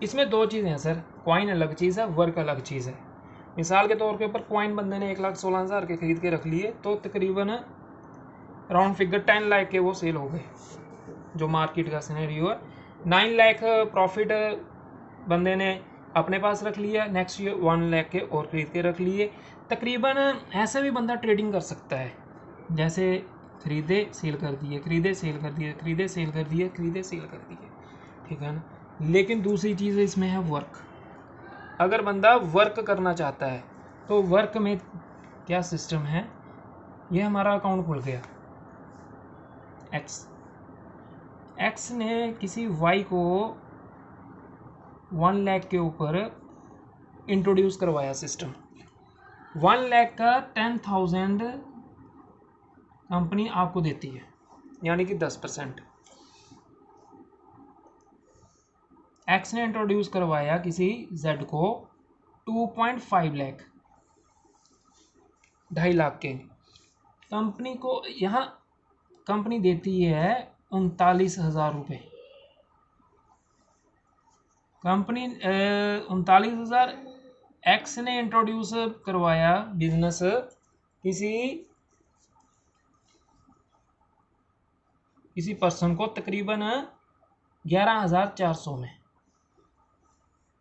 इसमें दो चीज़ें हैं सर, कॉइन अलग चीज़ है, वर्क अलग चीज़ है। मिसाल के तौर के ऊपर कॉइन बंदे ने 1,16,000 के खरीद के रख लिए तो तकरीबन राउंड फिगर 10 लाख के वो सेल हो गए, जो मार्केट का सिनेरियो है। 9 लाख प्रॉफिट बंदे ने अपने पास रख लिया, नेक्स्ट ईयर 1 लाख के और खरीद के रख लिए। तकरीबन ऐसे भी बंदा ट्रेडिंग कर सकता है, जैसे खरीदे सेल कर दिए, खरीदे सेल कर दिए, खरीदे सेल कर दिए, खरीदे सेल कर दिए, ठीक है ना। लेकिन दूसरी चीज़ इसमें है वर्क। अगर बंदा वर्क करना चाहता है तो वर्क में क्या सिस्टम है, ये हमारा अकाउंट खुल गया, एक्स ने किसी वाई को 1 लाख के ऊपर इंट्रोड्यूस करवाया सिस्टम। 1 लाख का 10,000 कंपनी आपको देती है, यानी कि 10%। एक्स ने इंट्रोड्यूस करवाया किसी जेड को 2.5 लाख, 2.5 लाख के। कंपनी को यहाँ कंपनी देती है 39,000 रुपये। कंपनी 39,000 एक्स ने इंट्रोड्यूस करवाया बिजनेस किसी पर्सन को तकरीबन 11,400 में।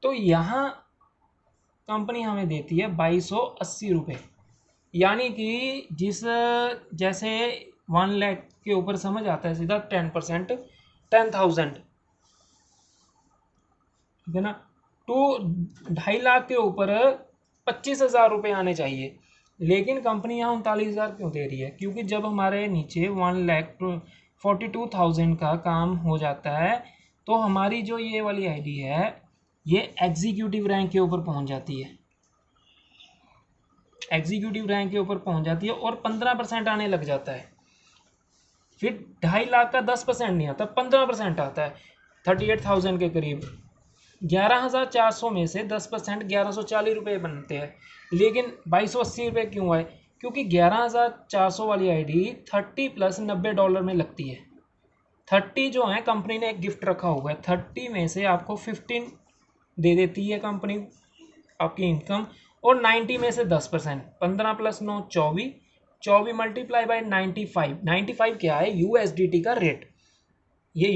तो यहाँ कंपनी हमें देती है 2,280 रुपये, यानी कि जैसे 1 लाख के ऊपर समझ आता है सीधा 10%, 10,000, ठीक है ना। तो 2.5 लाख के ऊपर 25,000 रुपये आने चाहिए, लेकिन कंपनी यहाँ 39,000 क्यों दे रही है? क्योंकि जब हमारे नीचे 1,42,000 का काम हो जाता है तो हमारी जो ये वाली आईडी है ये एग्जीक्यूटिव रैंक के ऊपर पहुंच जाती है, एग्जीक्यूटिव रैंक के ऊपर पहुंच जाती है और 15% आने लग जाता है। फिर 2.5 लाख का 10% नहीं आता, 15% आता है, 38,000 के करीब। 11,400 में से 10% 1,140 रुपये बनते हैं, लेकिन 2,280 रुपये क्यों आए? क्योंकि 11,400 वाली आईडी 30 + $90 में लगती है। 30 जो है कंपनी ने एक गिफ्ट रखा हुआ है, 30 में से आपको 15 दे देती है कंपनी आपकी इनकम, और 90 में से 10%, 15 + 9 24, 24 मल्टीप्लाई बाय 95। 95 क्या है? USDT का रेट। ये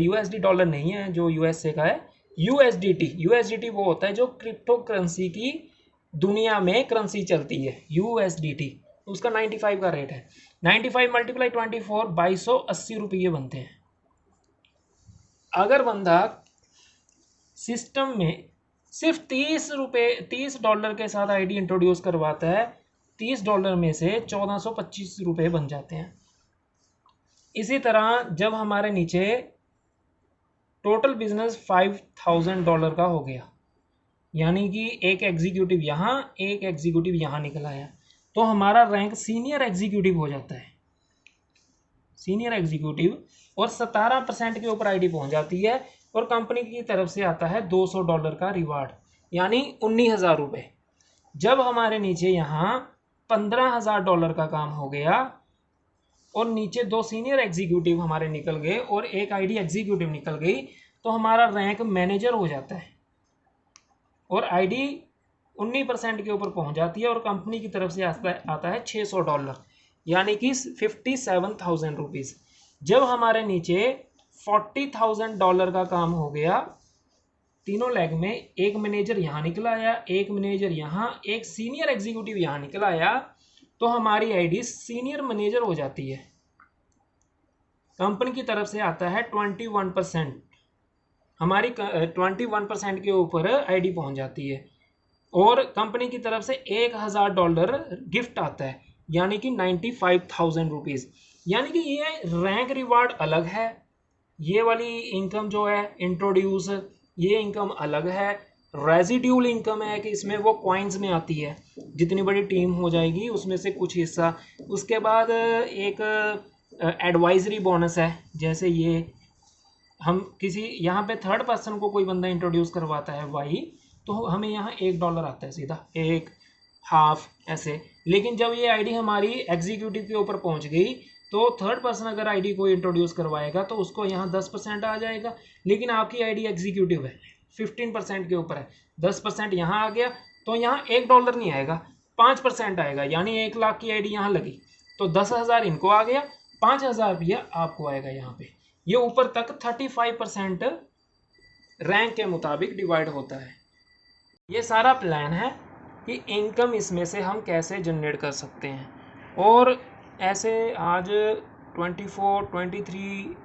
USD डॉलर नहीं है जो USA का है, USDT वो होता है जो क्रिप्टो करेंसी की दुनिया में करेंसी चलती है, USDT, उसका 95 का रेट है। 95 × 24 2,280 रुपये बनते हैं। अगर बंदा सिस्टम में सिर्फ $30 के साथ आईडी इंट्रोड्यूस करवाता है, $30 में से 1,425 रुपये बन जाते हैं। इसी तरह जब हमारे नीचे टोटल बिजनेस $5,000 का हो गया, यानी कि एक एग्जीक्यूटिव यहाँ, एक एग्जीक्यूटिव यहाँ निकल आया, तो हमारा रैंक सीनियर एग्जीक्यूटिव हो जाता है, सीनियर एग्जीक्यूटिव, और 17% के ऊपर आईडी पहुँच जाती है और कंपनी की तरफ से आता है $200 का रिवार्ड, यानी 19,000 रुपये। जब हमारे नीचे यहाँ $15,000 का काम हो गया और नीचे 2 सीनियर एग्जीक्यूटिव हमारे निकल गए और एक आईडी एग्जीक्यूटिव निकल गई, तो हमारा रैंक मैनेजर हो जाता है और आईडी 19% के ऊपर पहुंच जाती है और कंपनी की तरफ से आता है $600, यानी कि 57,000 रुपीज़। जब हमारे नीचे $40,000 का काम हो गया, तीनों लेग में एक मैनेजर यहाँ निकल आया, एक मैनेजर यहाँ, एक सीनियर एग्जीक्यूटिव यहाँ निकल आया, तो हमारी आईडी सीनियर मैनेजर हो जाती है। कंपनी की तरफ से आता है 21%, हमारी 21% के ऊपर आईडी पहुंच जाती है और कंपनी की तरफ से $1,000 गिफ्ट आता है, यानी कि 95,000 रुपीज़। यानी कि ये रैंक रिवार्ड अलग है, ये वाली इनकम जो है इंट्रोड्यूस, ये इनकम अलग है। रेजिड्यूल इनकम है कि इसमें वो कॉइन्स में आती है, जितनी बड़ी टीम हो जाएगी उसमें से कुछ हिस्सा। उसके बाद एक एडवाइजरी बोनस है, जैसे ये हम किसी यहाँ पे थर्ड पर्सन को कोई बंदा इंट्रोड्यूस करवाता है वाई, तो हमें यहाँ $1 आता है सीधा, 1, हाफ ऐसे। लेकिन जब ये आईडी हमारी एग्जीक्यूटिव के ऊपर पहुँच गई तो थर्ड पर्सन अगर आईडी को इंट्रोड्यूस करवाएगा तो उसको यहाँ 10% आ जाएगा, लेकिन आपकी आईडी एग्जीक्यूटिव है 15% के ऊपर है, 10% यहाँ आ गया तो यहाँ $1 नहीं आएगा, 5% आएगा, यानी 1 लाख की आईडी यहाँ लगी तो 10,000 इनको आ गया, 5,000 रुपया आपको आएगा यहाँ पे। ये ऊपर तक 35% रैंक के मुताबिक डिवाइड होता है। ये सारा प्लान है कि इनकम इसमें से हम कैसे जनरेट कर सकते हैं। और ऐसे आज 24, 23,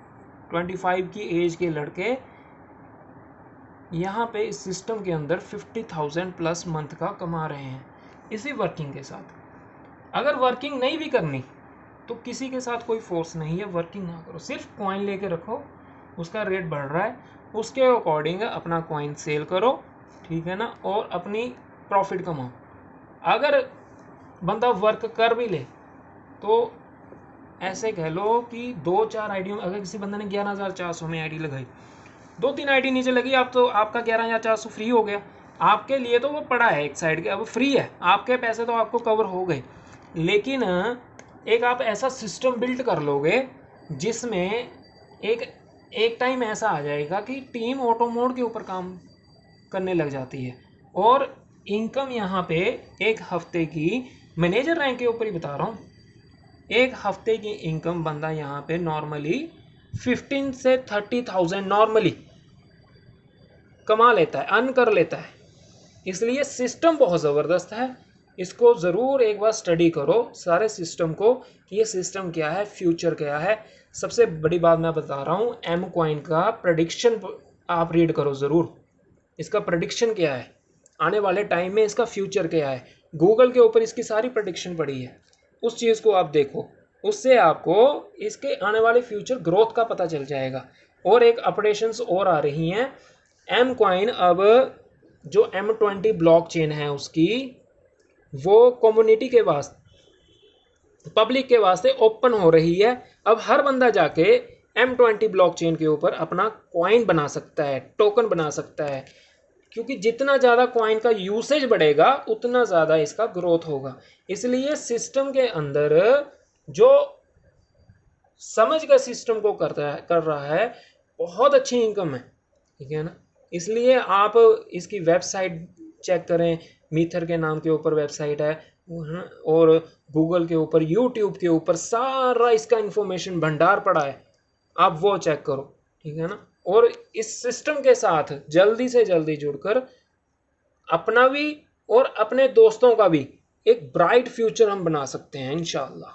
25 की एज के लड़के यहाँ पे इस सिस्टम के अंदर 50,000 प्लस मंथ का कमा रहे हैं इसी वर्किंग के साथ। अगर वर्किंग नहीं भी करनी तो किसी के साथ कोई फोर्स नहीं है, वर्किंग ना करो, सिर्फ कॉइन लेके रखो, उसका रेट बढ़ रहा है उसके अकॉर्डिंग अपना कॉइन सेल करो, ठीक है ना, और अपनी प्रॉफिट कमाओ। अगर बंदा वर्क कर भी ले तो ऐसे कह लो कि 2-4 आईडियों, अगर किसी बंदे ने 11,400 में आईडी लगाई, 2-3 आईडी नीचे लगी, आप तो आपका 11,400 फ्री हो गया, आपके लिए तो वो पड़ा है एक साइड के, अब फ्री है, आपके पैसे तो आपको कवर हो गए। लेकिन एक आप ऐसा सिस्टम बिल्ड कर लोगे जिसमें एक टाइम ऐसा आ जाएगा कि टीम ऑटो मोड के ऊपर काम करने लग जाती है और इनकम यहाँ पे एक हफ्ते की, मैनेजर रैंक के ऊपर ही बता रहा हूँ, एक हफ्ते की इनकम बंदा यहाँ पे नॉर्मली 15 से 30,000 नॉर्मली कमा लेता है, अर्न कर लेता है। इसलिए सिस्टम बहुत ज़बरदस्त है, इसको ज़रूर एक बार स्टडी करो सारे सिस्टम को कि ये सिस्टम क्या है, फ्यूचर क्या है। सबसे बड़ी बात मैं बता रहा हूँ, एम कॉइन का प्रेडिक्शन आप रीड करो ज़रूर, इसका प्रेडिक्शन क्या है, आने वाले टाइम में इसका फ्यूचर क्या है। गूगल के ऊपर इसकी सारी प्रेडिक्शन पड़ी है, उस चीज़ को आप देखो, उससे आपको इसके आने वाले फ्यूचर ग्रोथ का पता चल जाएगा। और एक अपडेशंस और आ रही हैं, एम कॉइन अब जो M20 ब्लॉकचेन है उसकी, वो कम्युनिटी के वास्ते, पब्लिक के वास्ते ओपन हो रही है। अब हर बंदा जाके M20 ब्लॉकचेन के ऊपर अपना कॉइन बना सकता है, टोकन बना सकता है, क्योंकि जितना ज़्यादा कॉइन का यूसेज बढ़ेगा उतना ज़्यादा इसका ग्रोथ होगा। इसलिए सिस्टम के अंदर जो समझ कर सिस्टम को कर रहा है बहुत अच्छी इनकम है, ठीक है ना। इसलिए आप इसकी वेबसाइट चेक करें, मीथर के नाम के ऊपर वेबसाइट है, और गूगल के ऊपर, यूट्यूब के ऊपर सारा इसका इंफॉर्मेशन भंडार पड़ा है, आप वो चेक करो, ठीक है ना। और इस सिस्टम के साथ जल्दी से जल्दी जुड़कर अपना भी और अपने दोस्तों का भी एक ब्राइट फ्यूचर हम बना सकते हैं इंशाअल्लाह।